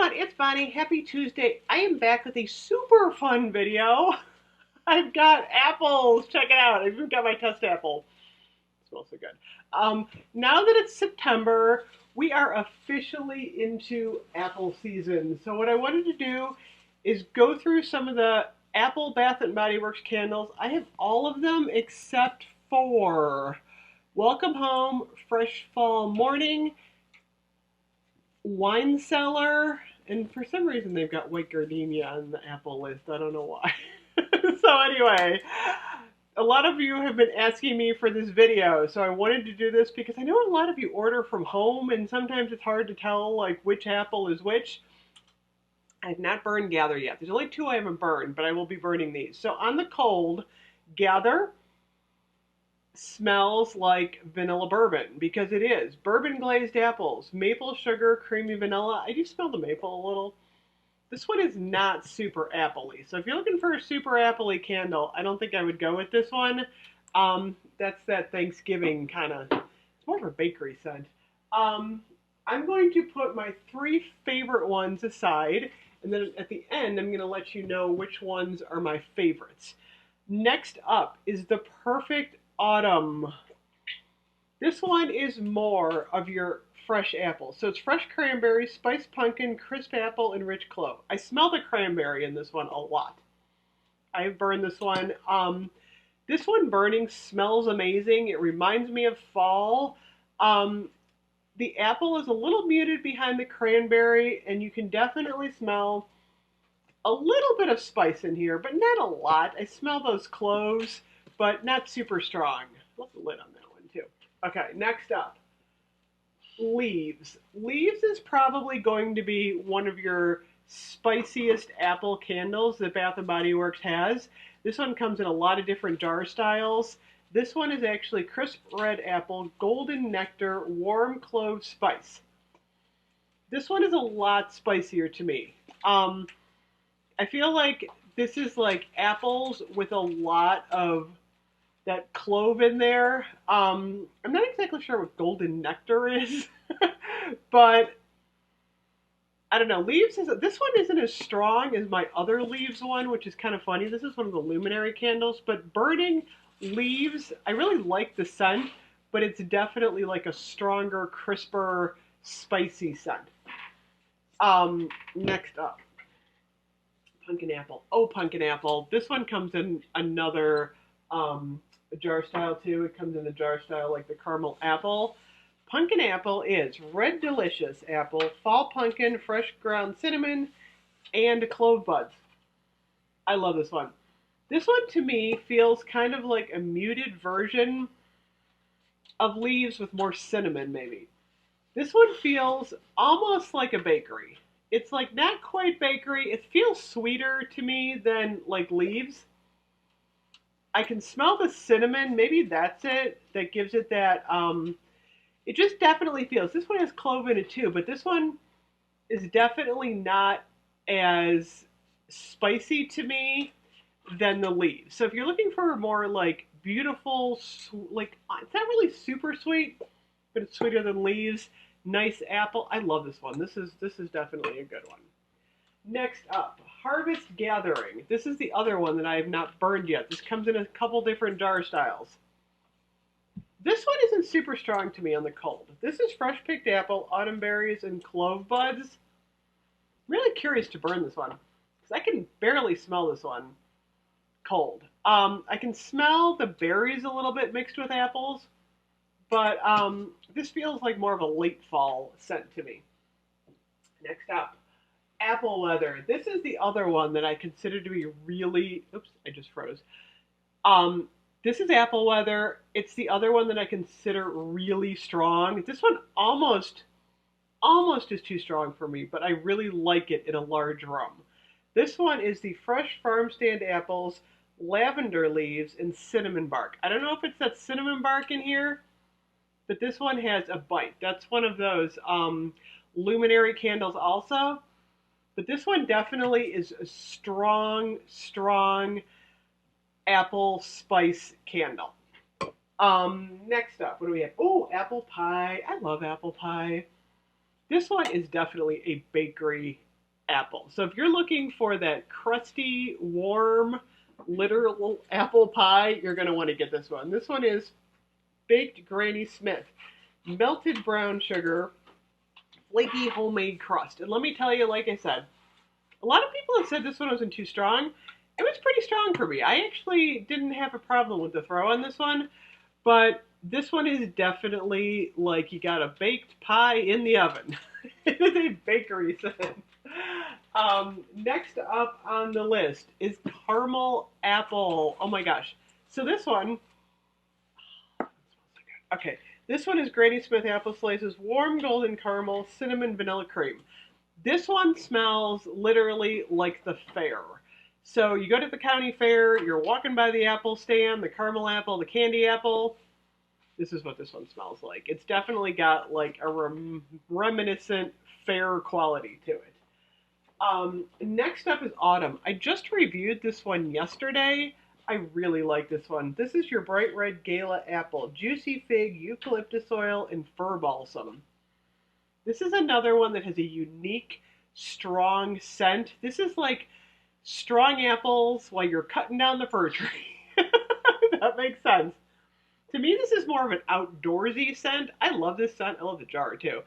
It's Bonnie. Happy Tuesday. I am back with a super fun video. I've got apples. Check it out. I've even got my test apple. It smells so good. Now that it's September, we are officially into apple season. So what I wanted to do is go through some of the Apple Bath and Body Works candles. I have all of them except for Welcome Home, Fresh Fall Morning, Wine Cellar, and for some reason they've got white gardenia on the apple list. I don't know why. So anyway, a lot of you have been asking me for this video, so I wanted to do this because I know a lot of you order from home and sometimes it's hard to tell like which apple is which. I have not burned Gather yet. There's only two I haven't burned, but I will be burning these. So on the cold, Gather smells like vanilla bourbon because it is. Bourbon glazed apples, maple sugar, creamy vanilla. I do smell the maple a little. This one is not super appley. So if you're looking for a super appley candle, I don't think I would go with this one. That's that Thanksgiving kind of, it's more of a bakery scent. I'm going to put my three favorite ones aside, and then at the end, I'm going to let you know which ones are my favorites. Next up is the Perfect Autumn. This one is more of your fresh apple. So it's fresh cranberry, spiced pumpkin, crisp apple, and rich clove. I smell the cranberry in this one a lot. I've burned this one. This one burning smells amazing. It reminds me of fall. The apple is a little muted behind the cranberry, and you can definitely smell a little bit of spice in here, but not a lot. I smell those cloves, but not super strong. What's the lid on that one too? Okay, next up, Leaves. Leaves is probably going to be one of your spiciest apple candles that Bath & Body Works has. This one comes in a lot of different jar styles. This one is actually crisp red apple, golden nectar, warm clove spice. This one is a lot spicier to me. I feel like this is like apples with a lot of that clove in there. I'm not exactly sure what golden nectar is, but I don't know. Leaves is this one isn't as strong as my other Leaves one, which is kind of funny. This is one of the luminary candles, but burning Leaves, I really like the scent, but it's definitely like a stronger, crisper, spicy scent. Next up, Pumpkin Apple. Oh, Pumpkin Apple. This one comes in another jar style too. It comes in a jar style like the caramel apple. Pumpkin Apple is red delicious apple, fall pumpkin, fresh ground cinnamon, and clove buds. I love this one. This one to me feels kind of like a muted version of Leaves with more cinnamon maybe. This one feels almost like a bakery. It's like not quite bakery. It feels sweeter to me than like Leaves. I can smell the cinnamon. Maybe that's it. That gives it that. It just definitely feels. This one has clove in it too, but this one is definitely not as spicy to me than the Leaves. So if you're looking for a more like beautiful, like it's not really super sweet, but it's sweeter than Leaves. Nice apple. I love this one. This is definitely a good one. Next up, Harvest Gathering. This is the other one that I have not burned yet. This comes in a couple different jar styles. This one isn't super strong to me on the cold. This is fresh picked apple, autumn berries, and clove buds. I'm really curious to burn this one because I can barely smell this one cold. I can smell the berries a little bit mixed with apples, but this feels like more of a late fall scent to me. Next up, Apple Leather. This is the other one that I consider to be really, oops, I just froze. This is Apple Leather. It's the other one that I consider really strong. This one almost is too strong for me, but I really like it in a large rum. This one is the fresh farm stand apples, lavender leaves, and cinnamon bark. I don't know if it's that cinnamon bark in here, but this one has a bite. That's one of those luminary candles also. But this one definitely is a strong apple spice candle. Next up, what do we have? Oh, apple pie. I love apple pie. This one is definitely a bakery apple. So if you're looking for that crusty, warm, literal apple pie, you're going to want to get this one. This one is baked Granny Smith, melted brown sugar, flaky homemade crust. And let me tell you, like I said, a lot of people have said this one wasn't too strong. It was pretty strong for me. I actually didn't have a problem with the throw on this one, but this one is definitely like you got a baked pie in the oven. It is a bakery scent. Next up on the list is caramel apple. Oh my gosh. So this one, okay, this one is Granny Smith apple slices, warm golden caramel, cinnamon, vanilla cream. This one smells literally like the fair. So you go to the county fair, you're walking by the apple stand, the caramel apple, the candy apple. This is what this one smells like. It's definitely got like a reminiscent fair quality to it. Next up is autumn. I just reviewed this one yesterday. I really like this one. This is your bright red gala apple, juicy fig, eucalyptus oil, and fir balsam. This is another one that has a unique, strong scent. This is like strong apples while you're cutting down the fir tree. That makes sense. To me, this is more of an outdoorsy scent. I love this scent. I love the jar too.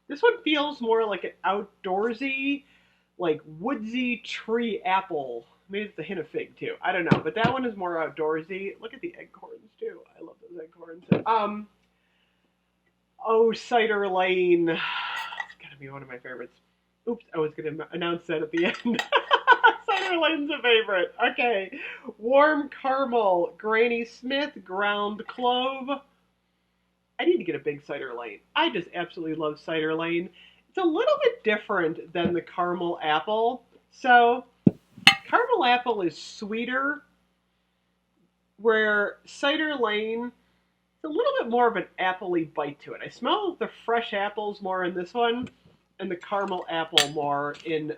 This one feels more like an outdoorsy, like woodsy tree apple. Maybe it's a hint of fig too. I don't know, but that one is more outdoorsy. Look at the acorns too. I love those acorns. Oh, Cider Lane. It's gotta be one of my favorites. Oops, I was gonna announce that at the end. Cider Lane's a favorite. Okay. Warm caramel, Granny Smith, ground clove. I need to get a big Cider Lane. I just absolutely love Cider Lane. It's a little bit different than the caramel apple. So, caramel apple is sweeter, where Cider Lane, it's a little bit more of an apple-y bite to it. I smell the fresh apples more in this one, and the caramel apple more in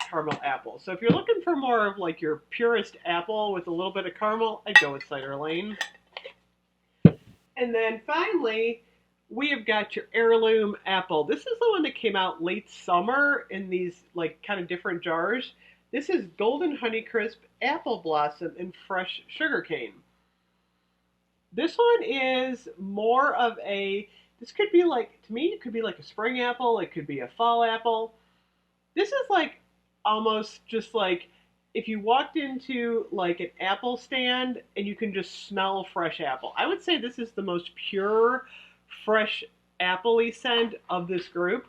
caramel apple. So if you're looking for more of like your purest apple with a little bit of caramel, I'd go with Cider Lane. And then finally, we have got your Heirloom Apple. This is the one that came out late summer in these like kind of different jars. This is Golden Honeycrisp, Apple Blossom, and Fresh Sugarcane. This one is more of a, this could be like, to me, it could be like a spring apple. It could be a fall apple. This is like almost just like if you walked into like an apple stand and you can just smell fresh apple. I would say this is the most pure, fresh apple-y scent of this group.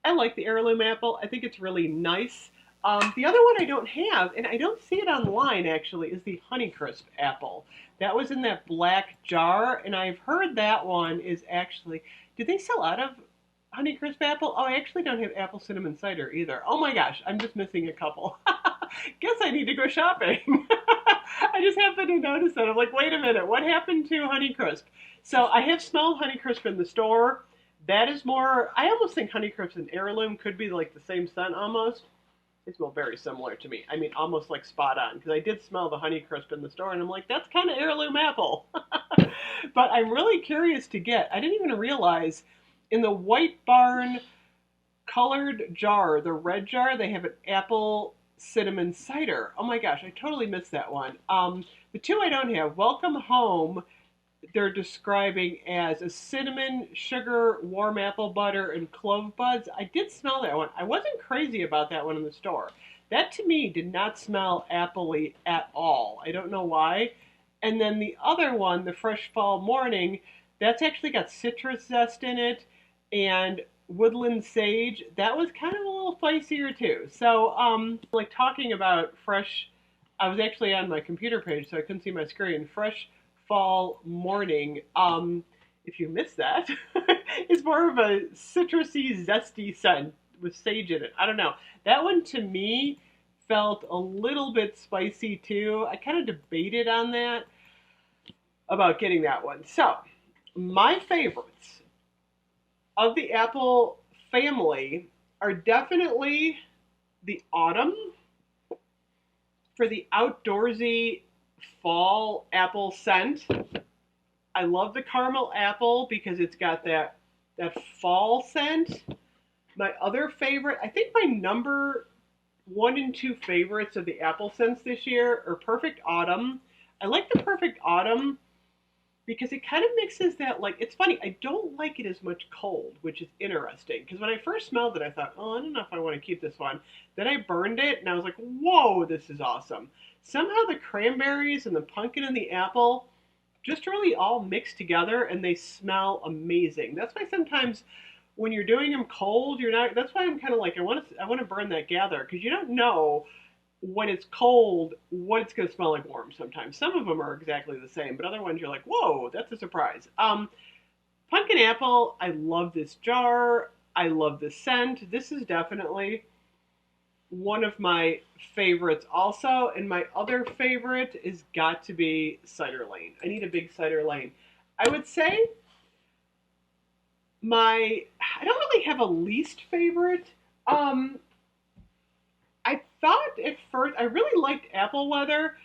I like the Heirloom Apple. I think it's really nice. The other one I don't have, and I don't see it online actually, is the Honeycrisp Apple. That was in that black jar, and I've heard that one is actually, did they sell out of Honeycrisp Apple? Oh, I actually don't have apple cinnamon cider either. Oh my gosh, I'm just missing a couple. Guess I need to go shopping. I just happened to notice that. I'm like, wait a minute, what happened to Honeycrisp? So I have smelled Honeycrisp in the store. That is more, I almost think Honeycrisp and Heirloom could be like the same scent almost. They smell very similar to me. I mean, almost like spot on, because I did smell the Honeycrisp in the store, and I'm like, that's kind of Heirloom Apple. But I'm really curious to get, I didn't even realize, in the White Barn colored jar, the red jar, they have an apple cinnamon cider. Oh my gosh, I totally missed that one. The two I don't have, Welcome Home, they're describing as a cinnamon, sugar, warm apple butter, and clove buds. I did smell that one. I wasn't crazy about that one in the store. That to me did not smell apple-y at all. I don't know why. And then the other one, the Fresh Fall Morning, that's actually got citrus zest in it and woodland sage. That was kind of a little spicier too. So, like talking about fresh, I was actually on my computer page, so I couldn't see my screen. Fresh Fall Morning, if you missed that, is more of a citrusy, zesty scent with sage in it. I don't know. That one to me felt a little bit spicy too. I kind of debated on that, about getting that one. So, my favorites of the apple family are definitely the autumn for the outdoorsy fall apple scent. I love the caramel apple because it's got that fall scent. My other favorite, I think my number one and two favorites of the apple scents this year are Perfect Autumn. I like the Perfect Autumn because it kind of mixes that, like, it's funny, I don't like it as much cold, which is interesting because when I first smelled it I thought, oh, I don't know if I want to keep this one. Then I burned it and I was like, whoa, this is awesome. Somehow the cranberries and the pumpkin and the apple just really all mixed together and they smell amazing. That's why sometimes when you're doing them cold, you're not, that's why I'm kind of like, I want to burn that gather because you don't know when it's cold what it's going to smell like warm sometimes. Some of them are exactly the same, but other ones you're like, whoa, that's a surprise. Pumpkin apple, I love this jar. I love the scent. This is definitely one of my favorites also. And my other favorite is got to be Cider Lane. I need a big Cider Lane. I would say I don't really have a least favorite. Um, I thought at first I really liked Apple Weather,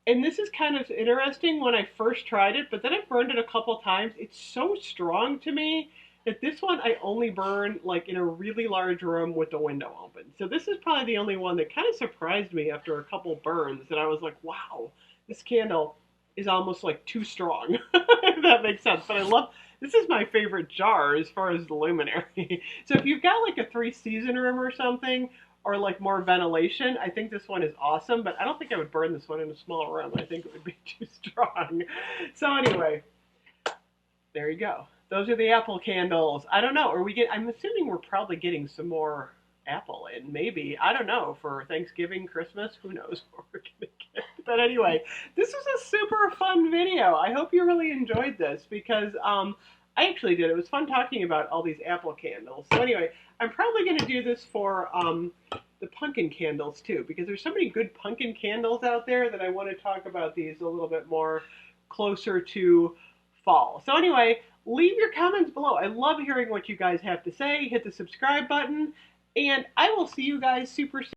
and this is kind of interesting when I first tried it, but then I burned it a couple times. It's so strong to me that this one I only burn like in a really large room with the window open. So this is probably the only one that kind of surprised me after a couple burns that I was like, wow, this candle is almost like too strong. If that makes sense. But I love this is my favorite jar as far as the luminary. So if you've got like a 3 season room or something, or like more ventilation, I think this one is awesome, but I don't think I would burn this one in a small room. I think it would be too strong. So anyway, there you go. Those are the apple candles. I don't know. I'm assuming we're probably getting some more apple in, maybe. I don't know, for Thanksgiving, Christmas, who knows what we're gonna get. But anyway, this was a super fun video. I hope you really enjoyed this because I actually did. It was fun talking about all these apple candles. So anyway, I'm probably gonna do this for the pumpkin candles too, because there's so many good pumpkin candles out there that I want to talk about these a little bit more closer to fall. So anyway, leave your comments below. I love hearing what you guys have to say. Hit the subscribe button, and I will see you guys super soon.